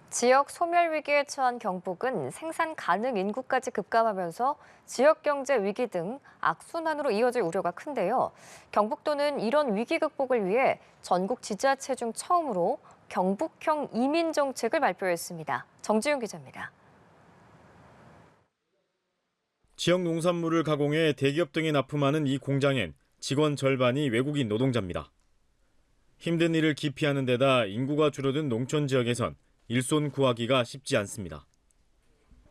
지역 소멸 위기에 처한 경북은 생산 가능 인구까지 급감하면서 지역 경제 위기 등 악순환으로 이어질 우려가 큰데요. 경북도는 이런 위기 극복을 위해 전국 지자체 중 처음으로 경북형 이민 정책을 발표했습니다. 정지윤 기자입니다. 지역 농산물을 가공해 대기업 등에 납품하는 이 공장엔 직원 절반이 외국인 노동자입니다. 힘든 일을 기피하는 데다 인구가 줄어든 농촌 지역에선 일손 구하기가 쉽지 않습니다.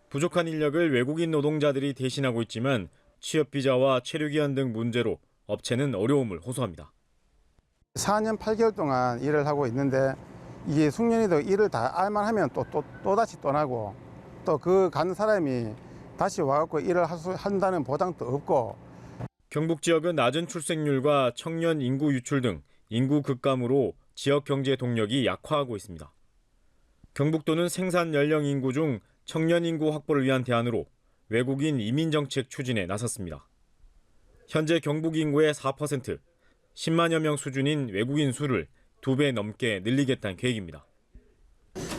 부족한 인력을 외국인 노동자들이 대신하고 있지만 취업 비자와 체류 기한 등 문제로 업체는 어려움을 호소합니다. 4년 8개월 동안 일을 하고 있는데 이게 숙련이도 일을 다 알만하면 또다시 떠나고 또 그 간 사람이 다시 와갖고 일을 한다는 보장도 없고. 경북 지역은 낮은 출생률과 청년 인구 유출 등 인구 급감으로 지역 경제 동력이 약화하고 있습니다. 경북도는 생산 연령 인구 중 청년 인구 확보를 위한 대안으로 외국인 이민 정책 추진에 나섰습니다. 현재 경북 인구의 4%, 10만여 명 수준인 외국인 수를 2배 넘게 늘리겠다는 계획입니다.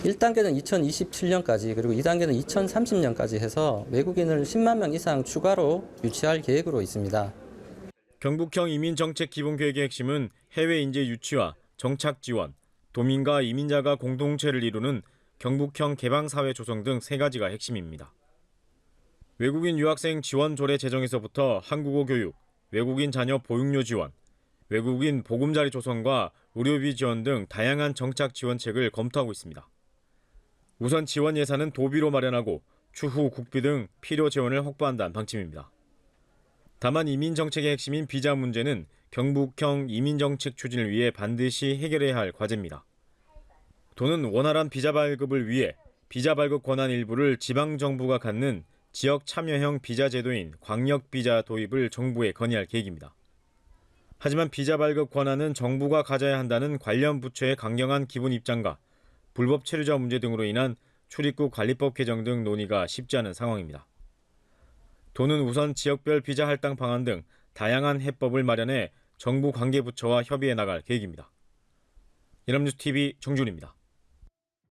1단계는 2027년까지 그리고 2단계는 2030년까지 해서 외국인을 10만 명 이상 추가로 유치할 계획으로 있습니다. 경북형 이민 정책 기본 계획의 핵심은 해외 인재 유치와 정착 지원, 도민과 이민자가 공동체를 이루는 경북형 개방사회 조성 등 3가지가 핵심입니다. 외국인 유학생 지원 조례 제정에서부터 한국어 교육, 외국인 자녀 보육료 지원, 외국인 보금자리 조성과 의료비 지원 등 다양한 정착 지원책을 검토하고 있습니다. 우선 지원 예산은 도비로 마련하고 추후 국비 등 필요 재원을 확보한다는 방침입니다. 다만 이민 정책의 핵심인 비자 문제는 경북형 이민 정책 추진을 위해 반드시 해결해야 할 과제입니다. 도는 원활한 비자 발급을 위해 비자 발급 권한 일부를 지방정부가 갖는 지역 참여형 비자 제도인 광역비자 도입을 정부에 건의할 계획입니다. 하지만 비자 발급 권한은 정부가 가져야 한다는 관련 부처의 강경한 기본 입장과 불법 체류자 문제 등으로 인한 출입국 관리법 개정 등 논의가 쉽지 않은 상황입니다. 도는 우선 지역별 비자 할당 방안 등 다양한 해법을 마련해 정부 관계부처와 협의해 나갈 계획입니다. 연합뉴스TV 정준입니다.